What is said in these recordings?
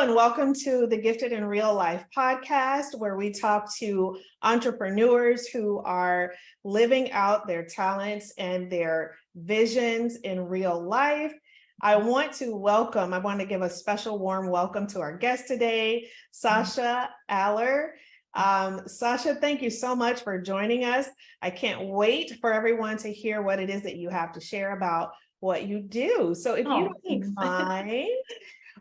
and welcome to the Gifted in Real Life podcast, where we talk to entrepreneurs who are living out their talents and their visions in real life. I want to give a special warm welcome to our guest today, Sasha Allaer. Sasha, thank you so much for joining us. I can't wait for everyone to hear what it is that you have to share about what you do. So if you don't mind,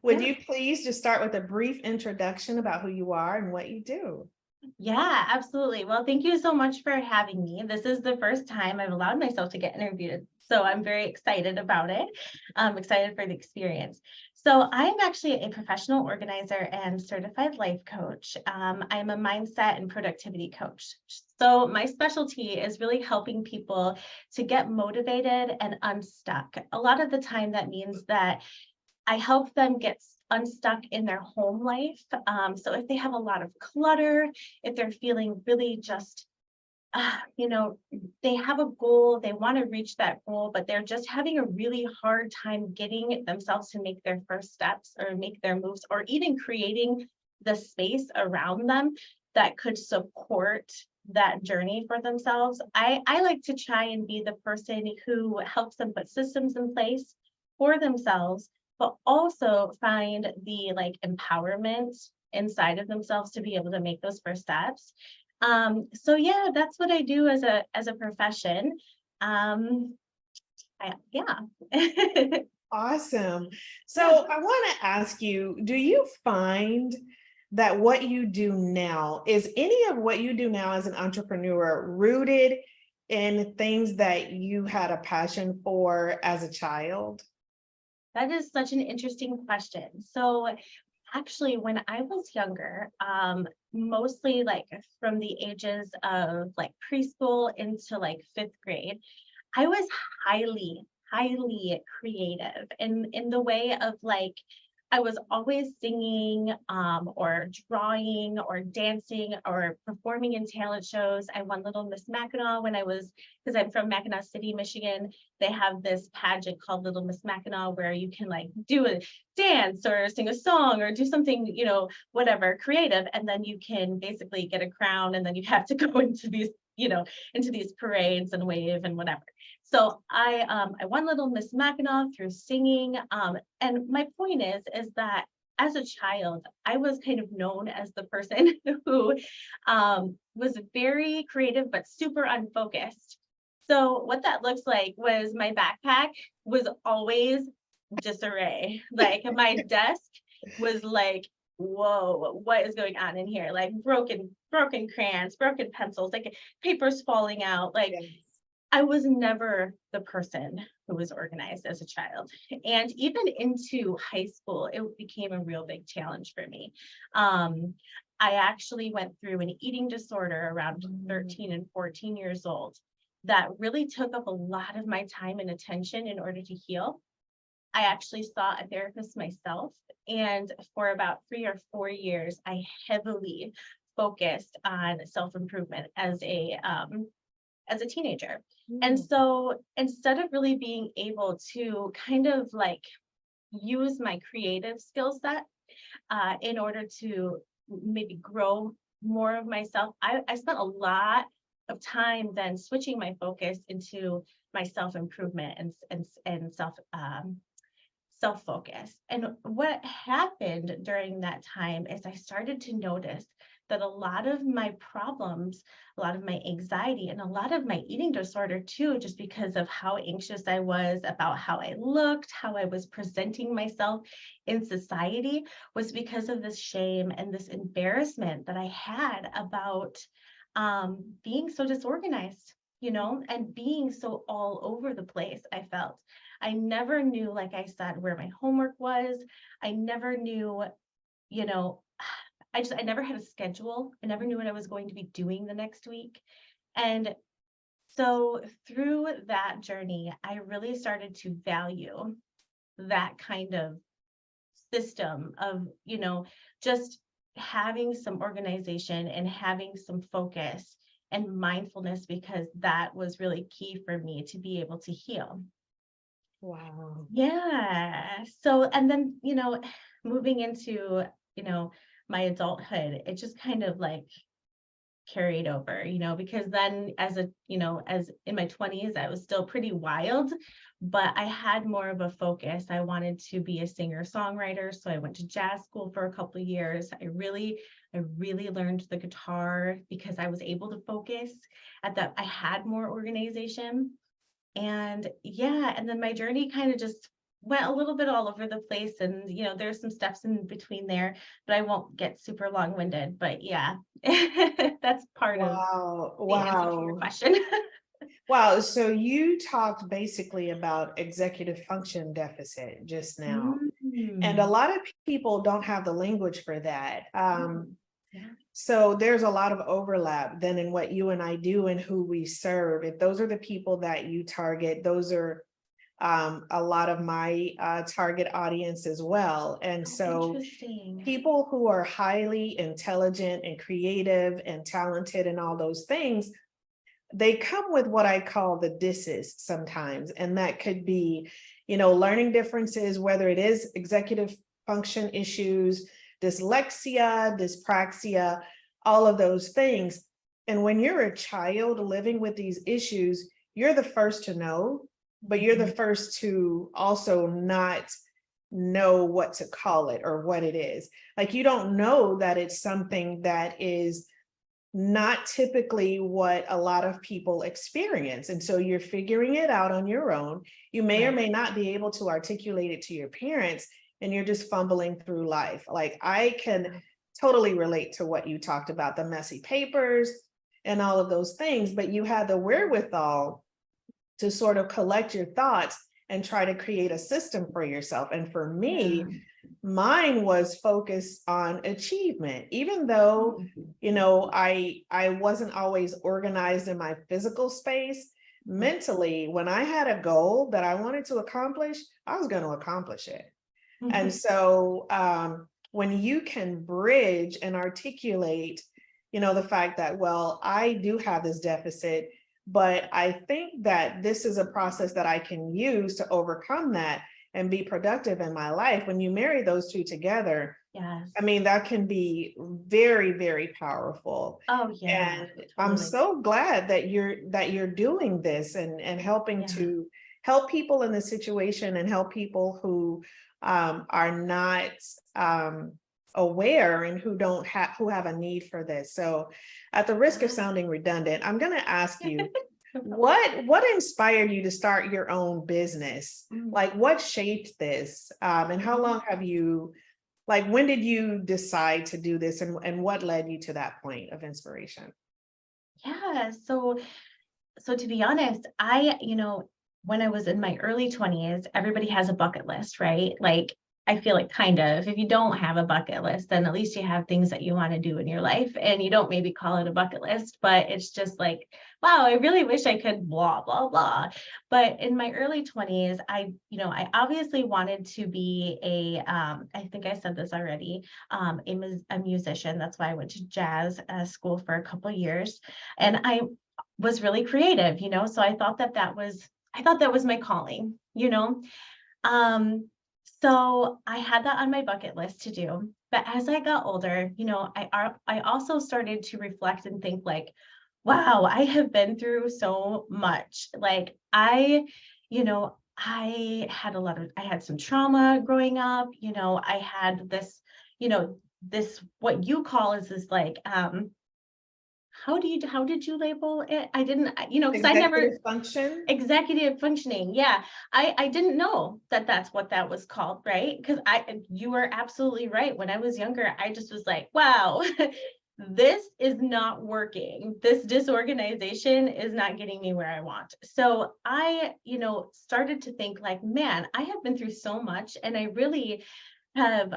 would you please just start with a brief introduction about who you are and what you do? Yeah, absolutely. Well, thank you so much for having me. This is the first time I've allowed myself to get interviewed, so I'm very excited about it. I'm excited for the experience. So I'm actually a professional organizer and certified life coach. I'm a mindset and productivity coach. So my specialty is really helping people to get motivated and unstuck. A lot of the time that means that I help them get unstuck in their home life. So if they have a lot of clutter, if they're feeling really just, they have a goal, they want to reach that goal, but they're just having a really hard time getting themselves to make their first steps or make their moves, or even creating the space around them that could support that journey for themselves. I like to try and be the person who helps them put systems in place for themselves, but also find the empowerment inside of themselves to be able to make those first steps. So yeah, that's what I do as a profession. Yeah. Awesome. So I want to ask you, do you find that what you do now, is any of what you do now as an entrepreneur rooted in things that you had a passion for as a child? That is such an interesting question. So actually, when I was younger, mostly from the ages of preschool into fifth grade, I was highly creative in the way of I was always singing, or drawing, or dancing, or performing in talent shows. I won Little Miss Mackinac because I'm from Mackinac City, Michigan. They have this pageant called Little Miss Mackinac where you can do a dance or sing a song or do something, whatever, creative. And then you can basically get a crown, and then you have to go into these parades and wave and whatever. So I won Little Miss Mackinac through singing. And my point is that as a child, I was kind of known as the person who was very creative but super unfocused. So what that looks like was my backpack was always disarray. My desk was whoa, what is going on in here? Broken crayons, broken pencils, papers falling out. Yes. I was never the person who was organized as a child. And even into high school, it became a real big challenge for me. I actually went through an eating disorder around 13 and 14 years old that really took up a lot of my time and attention in order to heal. I actually saw a therapist myself, and for about 3 or 4 years, I heavily focused on self-improvement as a teenager. And so instead of really being able to kind of use my creative skill set in order to maybe grow more of myself, I spent a lot of time then switching my focus into my self-improvement and self-focus. And what happened during that time is I started to notice that a lot of my problems, a lot of my anxiety, and a lot of my eating disorder too, just because of how anxious I was about how I looked, how I was presenting myself in society, was because of this shame and this embarrassment that I had about being so disorganized, and being so all over the place. I never knew, like I said, where my homework was. I never knew, I never had a schedule. I never knew what I was going to be doing the next week. And so through that journey, I really started to value that kind of system of, just having some organization and having some focus and mindfulness, because that was really key for me to be able to heal. Wow. Yeah. So, and then, moving into, my adulthood, it just kind of like carried over, because then as in my 20s, I was still pretty wild, but I had more of a focus. I wanted to be a singer-songwriter, so I went to jazz school for a couple of years. I really learned the guitar because I was able to focus at that. I had more organization. And yeah, and then my journey kind of just went a little bit all over the place. And, there's some steps in between there, but I won't get super long-winded. But yeah, that's part of Wow. the answer to your Wow. question. Wow. So you talked basically about executive function deficit just now. And a Mm, lot of people don't have the language for that. yeah. So there's a lot of overlap then in what you and I do and who we serve. If those are the people that you target, those are a lot of my target audience as well. And Oh, so interesting. people who are highly intelligent and creative and talented and all those things, they come with what I call the disses sometimes. And that could be, learning differences, whether it is executive function issues, dyslexia, dyspraxia, all of those things. And when you're a child living with these issues, you're the first to know, but you're the Mhm. first to also not know what to call it or what it is. Like you don't know that it's something that is not typically what a lot of people experience. And so you're figuring it out on your own. You may or Right. may not be able to articulate it to your parents, and you're just fumbling through life. Like I can totally relate to what you talked about, the messy papers and all of those things, but you had the wherewithal to sort of collect your thoughts and try to create a system for yourself. And for Yeah. me, mine was focused on achievement, even though, Mhm. I wasn't always organized in my physical space. Mentally, when I had a goal that I wanted to accomplish, I was going to accomplish it. And Mhm. so when you can bridge and articulate, the fact that, well, I do have this deficit, but I think that this is a process that I can use to overcome that and be productive in my life. When you marry those two together, Yes. I mean, that can be very, very powerful. Oh, yeah, And I'm totally. so glad that you're doing this and helping Yeah. to help people in this situation and help people who are not um, aware and who have a need for this. So, at the risk of Yeah. sounding redundant, I'm going to ask you, what inspired you to start your own business? Mm, Like, what shaped this? And how mhm. long have you, like, when did you decide to do this, and what led you to that point of inspiration? Yeah. So to be honest, when I was in my early 20s, everybody has a bucket list, right? Like, I feel like kind of, if you don't have a bucket list, then at least you have things that you want to do in your life. And you don't maybe call it a bucket list, but it's just like, wow, I really wish I could blah, blah, blah. But in my early 20s, I obviously wanted to be I think I said this already, a musician. That's why I went to jazz school for a couple of years. And I was really creative, so I thought that was my calling, um so I had that on my bucket list to do. But as I got older, I also started to reflect and think like, wow, I have been through so much. Like I had some trauma growing up. I had this what you call is this like how did you label it? I didn't, because I never Executive function. executive functioning. Yeah. I didn't know that that's what that was called, right? Because you were absolutely right. When I was younger, I just was like, wow, this is not working. This disorganization is not getting me where I want. So I, started to think like, man, I have been through so much and I really have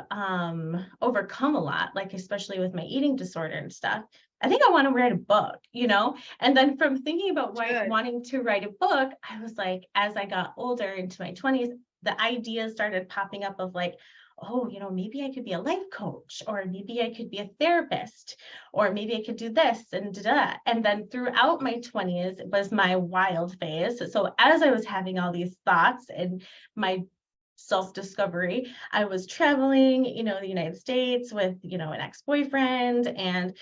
overcome a lot, like especially with my eating disorder and stuff. I think I want to write a book, And then from thinking about Should. wanting to write a book, I was like, as I got older into my 20s, the ideas started popping up of like, oh, maybe I could be a life coach, or maybe I could be a therapist, or maybe I could do this and da. And then throughout my 20s was my wild phase. So as I was having all these thoughts and my self-discovery, I was traveling, the United States with, an ex-boyfriend, and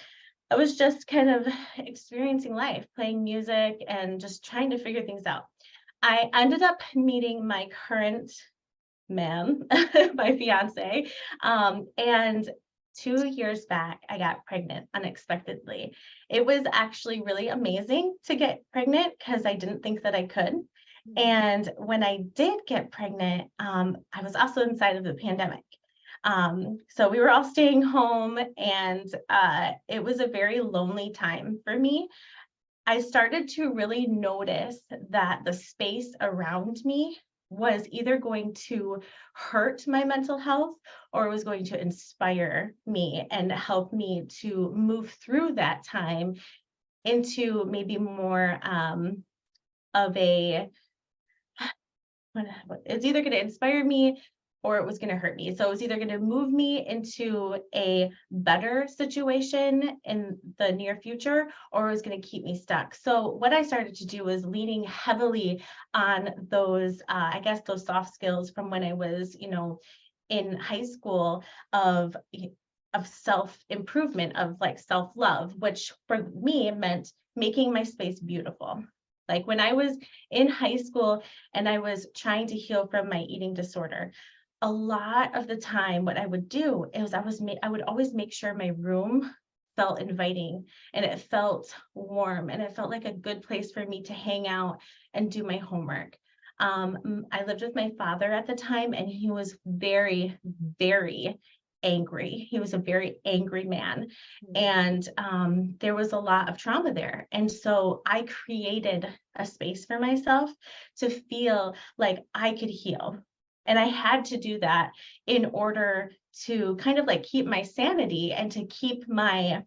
I was just kind of experiencing life, playing music and just trying to figure things out. I ended up meeting my current man, my fiance. And 2 years back, I got pregnant unexpectedly. It was actually really amazing to get pregnant because I didn't think that I could. And when I did get pregnant, I was also inside of the pandemic. So we were all staying home, and it was a very lonely time for me. I started to really notice that the space around me was either going to hurt my mental health, or it was going to inspire me and help me to move through that time into maybe more of a, it's either going to inspire me or it was going to hurt me. So it was either going to move me into a better situation in the near future, or it was going to keep me stuck. So what I started to do was leaning heavily on those, I guess, those soft skills from when I was, in high school of self-improvement, of like self-love, which for me meant making my space beautiful. Like when I was in high school and I was trying to heal from my eating disorder, a lot of the time what I would do is I would always make sure my room felt inviting, and it felt warm, and it felt like a good place for me to hang out and do my homework. I lived with my father at the time, and he was very, very angry. He was a very angry man. And there was a lot of trauma there. And so I created a space for myself to feel like I could heal. And I had to do that in order to kind of like keep my sanity and to keep my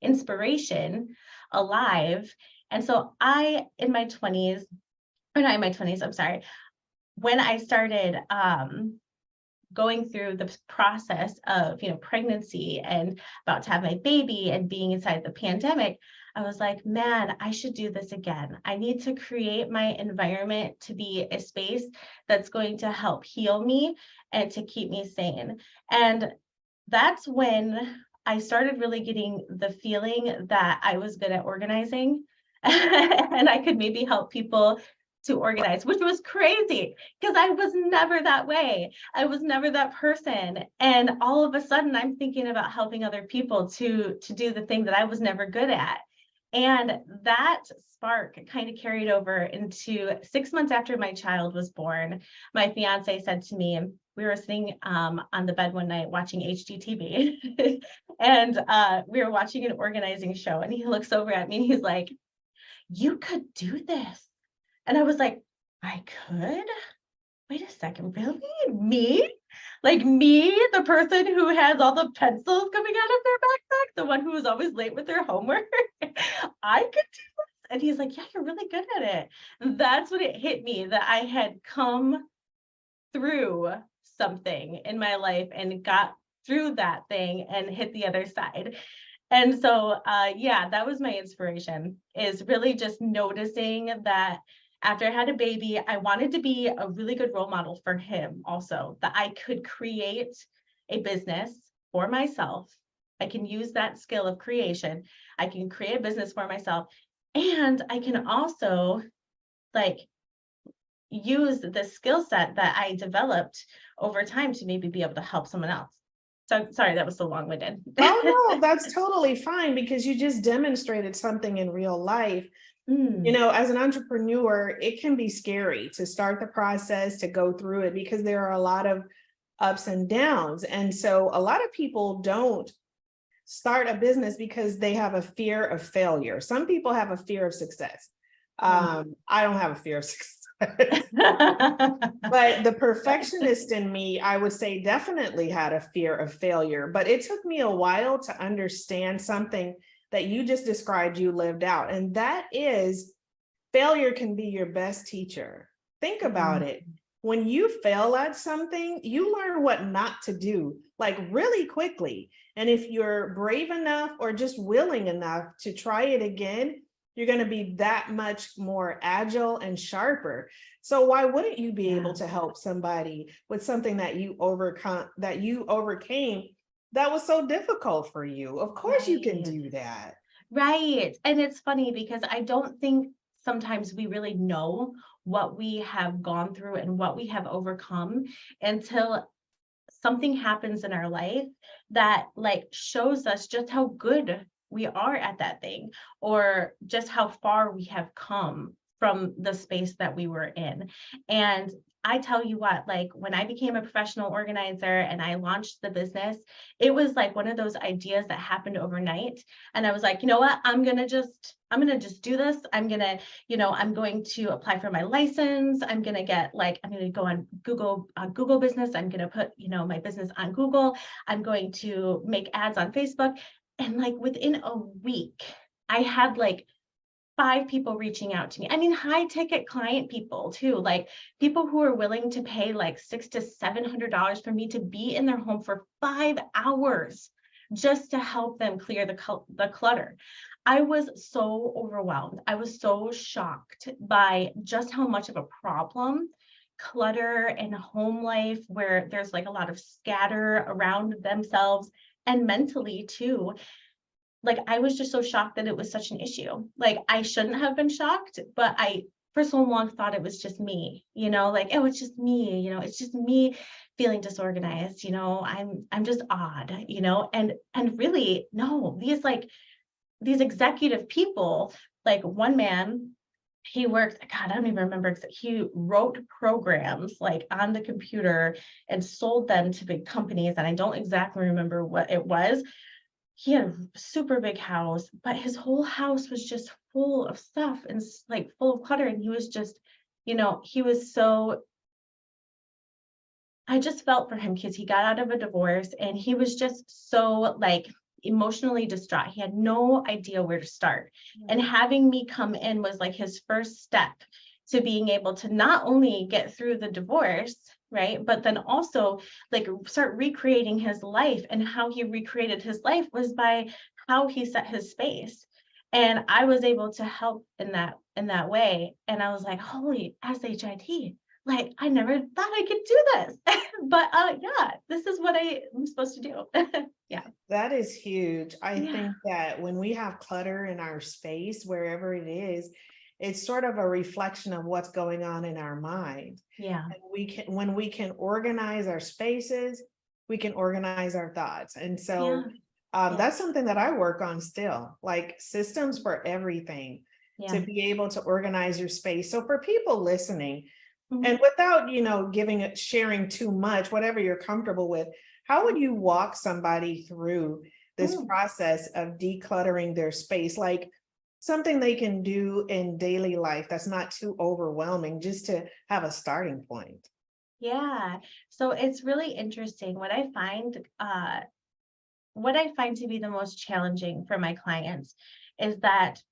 inspiration alive. And so in my 20s, or not in my 20s, I'm sorry, when I started going through the process of, pregnancy and about to have my baby and being inside the pandemic, I was like, man, I should do this again. I need to create my environment to be a space that's going to help heal me and to keep me sane. And that's when I started really getting the feeling that I was good at organizing and I could maybe help people to organize, which was crazy because I was never that way. I was never that person. And all of a sudden I'm thinking about helping other people to do the thing that I was never good at. And that spark kind of carried over into 6 months after my child was born. My fiance said to me, we were sitting on the bed one night watching HGTV and we were watching an organizing show, and he looks over at me and he's like, you could do this. And I was like, I could? Wait a second, really? Me? Like me, the person who has all the pencils coming out of their backpack, the one who was always late with their homework? I could do this? And he's like, yeah, you're really good at it. That's when it hit me that I had come through something in my life and got through that thing and hit the other side. And so, yeah, that was my inspiration, is really just noticing that after I had a baby, I wanted to be a really good role model for him also, that I could create a business for myself. I can use that skill of creation. I can create a business for myself. And I can also like use the skill set that I developed over time to maybe be able to help someone else. So sorry, that was so long-winded. Oh, no, that's totally fine because you just demonstrated something in real life. As an entrepreneur, it can be scary to start the process, to go through it, because there are a lot of ups and downs. And so a lot of people don't start a business because they have a fear of failure. Some people have a fear of success. I don't have a fear of success. But the perfectionist in me, I would say, definitely had a fear of failure. But it took me a while to understand something that you just described, you lived out. And that is, failure can be your best teacher. Think about it. when you fail at something, you learn what not to do, like really quickly. And if you're brave enough or just willing enough to try it again, you're going to be that much more agile and sharper. So why wouldn't you be able Yeah. to help somebody with something that you overcame that was so difficult for you? Of course you can Right. do that. Right. And it's funny because I don't think sometimes we really know what we have gone through and what we have overcome until something happens in our life that like shows us just how good we are at that thing, or just how far we have come from the space that we were in. And I tell you what, like when I became a professional organizer and I launched the business, it was like one of those ideas that happened overnight. And I was like, you know what, I'm going to just do this. I'm going to, I'm going to apply for my license. I'm going to get like, I'm going to go on Google business. I'm going to put, my business on Google. I'm going to make ads on Facebook. And like within a week, I had like 5 people reaching out to me. I mean, high ticket client people too, like people who are willing to pay like $600 to $700 for me to be in their home for 5 hours just to help them clear the clutter. I was so overwhelmed. I was so shocked by just how much of a problem clutter and home life, where there's like a lot of scatter around themselves and mentally too. Like, I was just so shocked that it was such an issue. Like, I shouldn't have been shocked, but I for so long thought it was just me, like, oh, it's just me, it's just me feeling disorganized, I'm just odd, and really, no, these executive people, like one man, he worked, God, I don't even remember, he wrote programs like on the computer and sold them to big companies. And I don't exactly remember what it was. He had a super big house, but his whole house was just full of stuff and like full of clutter. And he was just, he was so, I just felt for him because he got out of a divorce and he was just so like emotionally distraught. He had no idea where to start. And having me come in was like his first step to being able to not only get through the divorce, right, but then also like start recreating his life. And how he recreated his life was by how he set his space. And I was able to help in that way. And I was like, holy SHIT, like I never thought I could do this. But yeah, this is what I'm supposed to do. Yeah. That is huge. I Yeah. think that when we have clutter in our space, wherever it is, it's sort of a reflection of what's going on in our mind. Yeah. And when we can organize our spaces, we can organize our thoughts. And Yeah. so Yeah. that's something that I work on still, like systems for everything, Yeah. to be able to organize your space. So for people listening, Mhm. and without, sharing too much, whatever you're comfortable with, how would you walk somebody through this Mm. process of decluttering their space? Like something they can do in daily life that's not too overwhelming, just to have a starting point. Yeah. So it's really interesting. What I find to be the most challenging for my clients is that,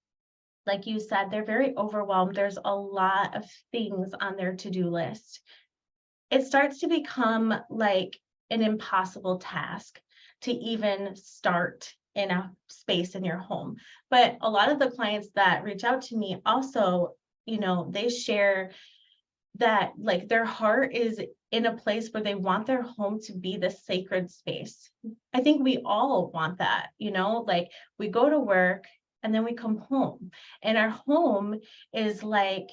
like you said, they're very overwhelmed. There's a lot of things on their to-do list. It starts to become like an impossible task to even start in a space in your home. But a lot of the clients that reach out to me also, they share that like their heart is in a place where they want their home to be the sacred space. I think we all want that, like we go to work and then we come home, and our home is like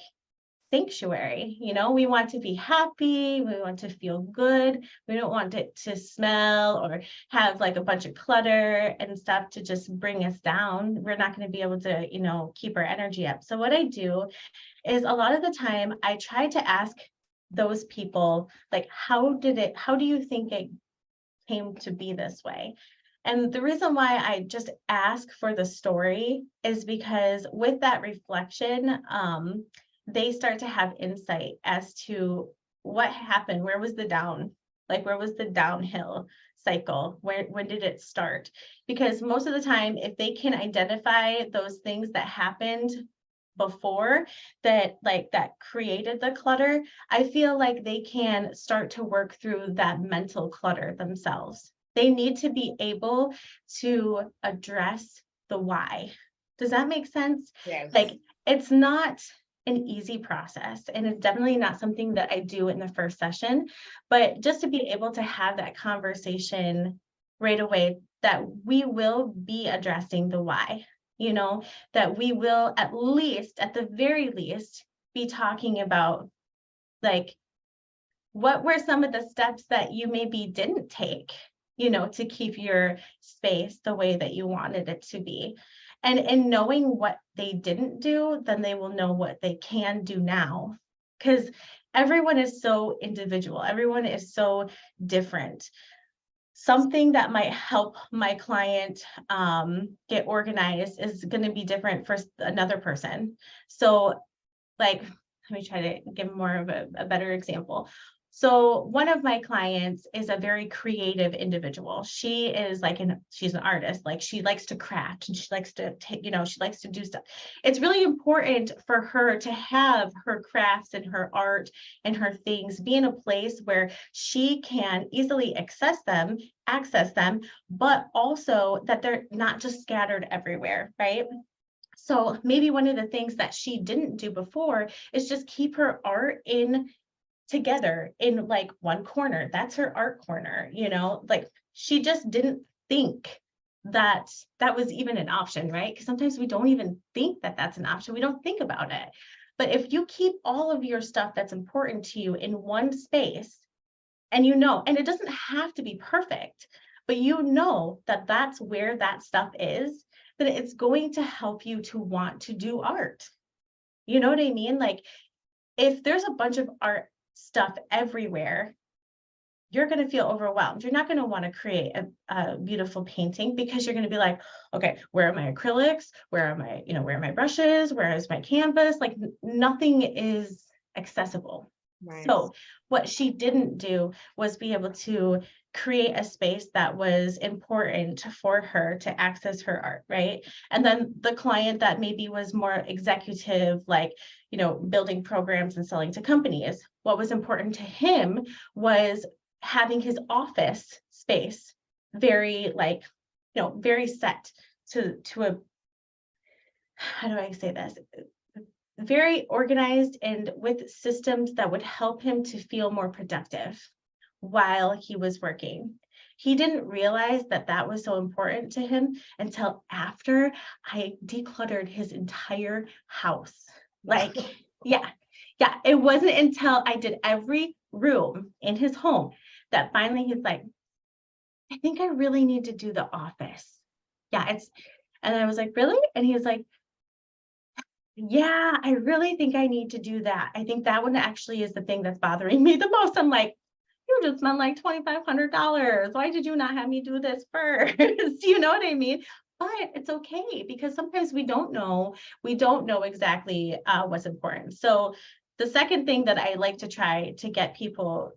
sanctuary. We want to be happy, we want to feel good, we don't want it to smell or have like a bunch of clutter and stuff to just bring us down. We're not going to be able to, keep our energy up. So what I do is a lot of the time I try to ask those people, like, how do you think it came to be this way? And the reason why I just ask for the story is because with that reflection, they start to have insight as to what happened. Where was where was the downhill cycle? When did it start? Because most of the time, if they can identify those things that happened before that created the clutter, I feel like they can start to work through that mental clutter themselves. They need to be able to address the why. Does that make sense? Yes. Like, it's not an easy process, and it's definitely not something that I do in the first session, but just to be able to have that conversation right away, that we will be addressing the why, that we will at the very least, be talking about, like, what were some of the steps that you maybe didn't take, to keep your space the way that you wanted it to be. And in knowing what they didn't do, then they will know what they can do now. Because everyone is so individual, everyone is so different. Something that might help my client get organized is going to be different for another person. So, like, let me try to give more of a better example. So one of my clients is a very creative individual. She is she's an artist. Like, she likes to craft, and she likes to take, she likes to do stuff. It's really important for her to have her crafts and her art and her things be in a place where she can easily access them, but also that they're not just scattered everywhere, right? So maybe one of the things that she didn't do before is just keep her art together in like one corner. That's her art corner, like, she just didn't think that that was even an option, right? Because sometimes we don't even think that that's an option. We don't think about it. But if you keep all of your stuff that's important to you in one space, and and it doesn't have to be perfect, but that that's where that stuff is, then it's going to help you to want to do art. You know what I mean? Like, if there's a bunch of art stuff everywhere, you're going to feel overwhelmed. You're not going to want to create a beautiful painting, because you're going to be like, okay, where are my acrylics? Where are my brushes? Where is my canvas? Like, nothing is accessible. Right. So what she didn't do was be able to create a space that was important for her to access her art, right? And then the client that maybe was more executive, like, building programs and selling to companies, what was important to him was having his office space very, very set to a, how do I say this? Very organized and with systems that would help him to feel more productive while he was working. He didn't realize that that was so important to him until after I decluttered his entire house. Like, yeah. It wasn't until I did every room in his home that finally he's like, I think I really need to do the office. And I was like, really? And he was like, yeah, I really think I need to do that. I think that one actually is the thing that's bothering me the most. I'm like, you just spent like $2,500. Why did you not have me do this first? You know what I mean? But it's okay, because sometimes we don't know exactly what's important. So the second thing that I like to try to get people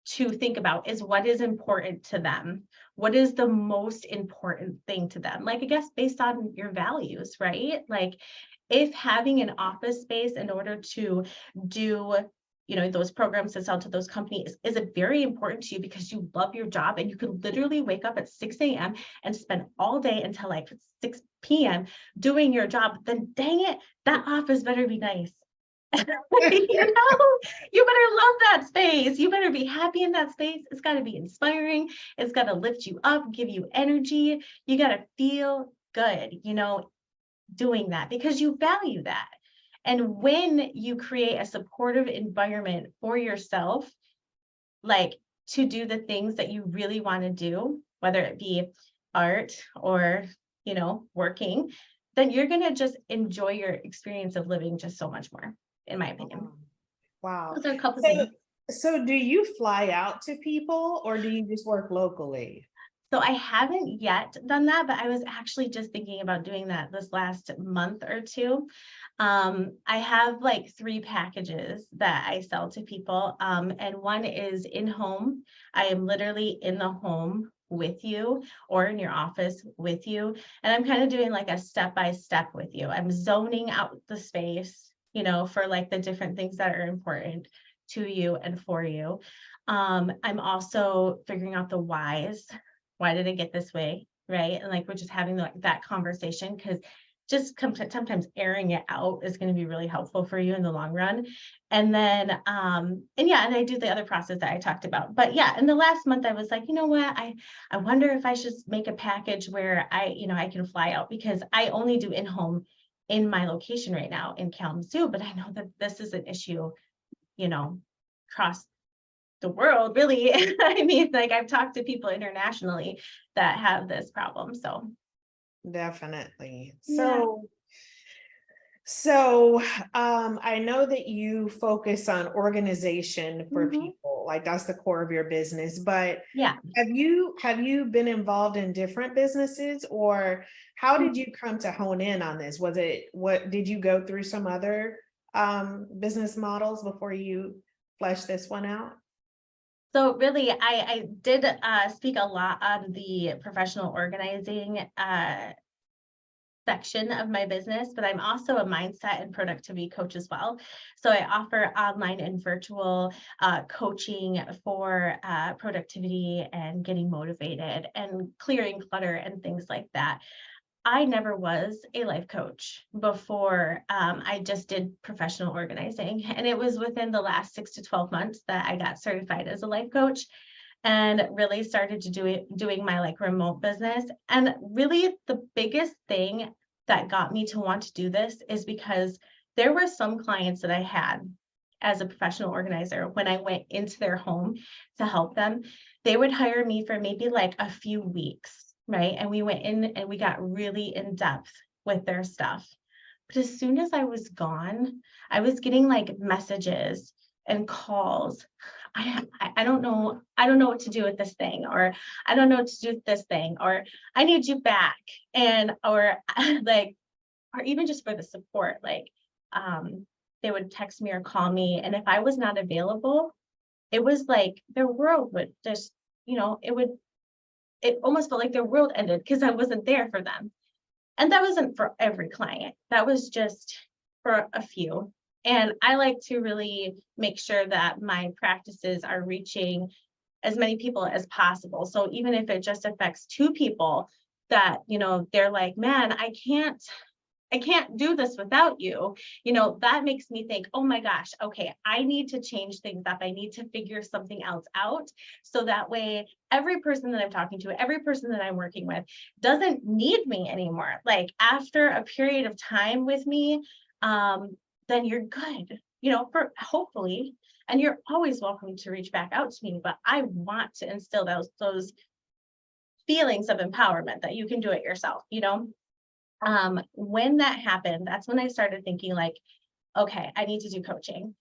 to think about is what is important to them. What is the most important thing to them? Like, I guess based on your values, right? Like, if having an office space in order to do, those programs to sell to those companies is it very important to you because you love your job and you can literally wake up at 6 a.m. and spend all day until like 6 p.m. doing your job, then dang it, that office better be nice. You better love that space. You better be happy in that space. It's got to be inspiring. It's got to lift you up, give you energy. You got to feel good, doing that, because you value that. And when you create a supportive environment for yourself, like, to do the things that you really want to do, whether it be art or, working, then you're going to just enjoy your experience of living just so much more, in my opinion. Wow. Those are a couple things. So do you fly out to people, or do you just work locally? So I haven't yet done that, but I was actually just thinking about doing that this last month or two. I have like 3 packages that I sell to people. And one is in home. I am literally in the home with you or in your office with you. And I'm kind of doing like a step by step with you. I'm zoning out the space, for like the different things that are important to you and for you. I'm also figuring out the whys. Why did it get this way? Right. And like, we're just having that conversation, because just sometimes airing it out is going to be really helpful for you in the long run. And then, and I do the other process that I talked about. But yeah, in the last month, I was like, you know what, I wonder if I should make a package where I can fly out, because I only do in-home in my location right now in Kalamazoo, but I know that this is an issue, across the world, really. I mean, like, I've talked to people internationally that have this problem. So Definitely. yeah. So I know that you focus on organization for Mhm. people, like that's the core of your business, but Yeah. have you been involved in different businesses, or how did you come to hone in on this? What did you go through some other business models before you fleshed this one out? So really, I did speak a lot on the professional organizing section of my business, but I'm also a mindset and productivity coach as well. So I offer online and virtual coaching for productivity and getting motivated and clearing clutter and things like that. I never was a life coach before. I just did professional organizing, and it was within the last 6 to 12 months that I got certified as a life coach and really started to doing my like remote business. And really the biggest thing that got me to want to do this is because there were some clients that I had as a professional organizer. When I went into their home to help them, they would hire me for maybe like a few weeks, right? And we went in and we got really in depth with their stuff. But as soon as I was gone, I was getting like messages and calls. I don't know. I don't know what to do with this thing, or I don't know what to do with this thing, or I need you back. And, or like, or even just for the support, like, they would text me or call me. And if I was not available, it was like their world would just, it almost felt like their world ended because I wasn't there for them. And that wasn't for every client. That was just for a few. And I like to really make sure that my practices are reaching as many people as possible. So even if it just affects 2 people, that, they're like, man, I can't do this without you. That makes me think, oh my gosh, okay, I need to change things up. I need to figure something else out. So that way, every person that I'm talking to, every person that I'm working with doesn't need me anymore. Like, after a period of time with me, then you're good, for hopefully, and you're always welcome to reach back out to me. But I want to instill those feelings of empowerment that you can do it yourself. When that happened, that's when I started thinking like, okay, I need to do coaching.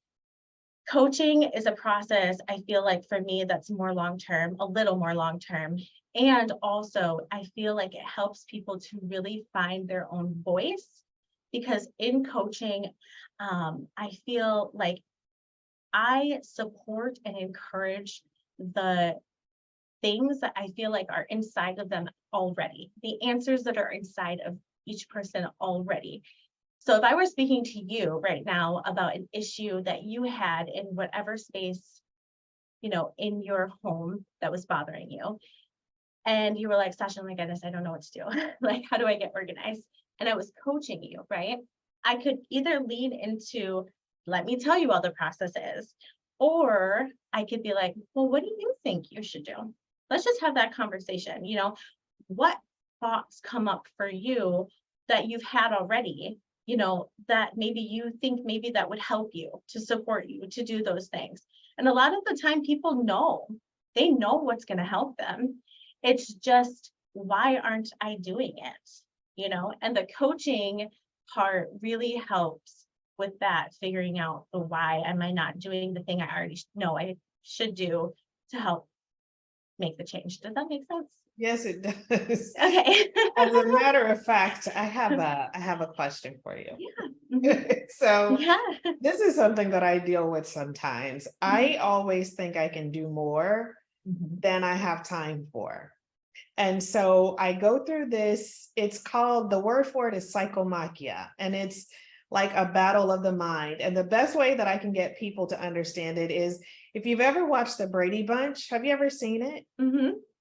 Coaching is a process, I feel like for me, that's more long-term, a little more long-term. And also I feel like it helps people to really find their own voice, because in coaching, I feel like I support and encourage the things that I feel like are inside of them already, the answers that are inside of each person already. So if I were speaking to you right now about an issue that you had in whatever space, in your home that was bothering you, and you were like, Sasha, oh my goodness, I don't know what to do. Like, how do I get organized? And I was coaching you, right? I could either lean into, let me tell you all the process is, or I could be like, well, what do you think you should do? Let's just have that conversation. What thoughts come up for you that you've had already, that maybe you think maybe that would help you, to support you to do those things. And a lot of the time people know, they know what's going to help them. It's just, why aren't I doing it? And the coaching part really helps with that, figuring out the why am I not doing the thing I already know I should do to help make the change. Does that make sense? Yes, it does. Okay. As a matter of fact, I have a question for you. Yeah. Mhm. So Yeah. this is something that I deal with sometimes. Mhm. I always think I can do more Mhm. than I have time for. And so I go through this, it's called, the word for it is psychomachia, and it's like a battle of the mind. And the best way that I can get people to understand it is, if you've ever watched the Brady Bunch, have you ever seen it?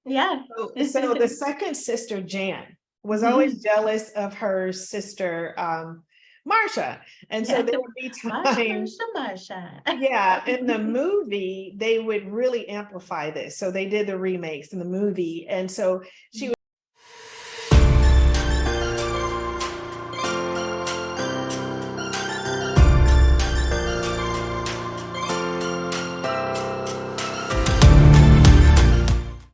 Yeah. So the second sister, Jan, was Mhm. always jealous of her sister, Marsha. And so Yeah. there would be Marsha, times, Marsha, Marsha. yeah, in the movie, they would really amplify this. So they did the remakes in the movie. And so she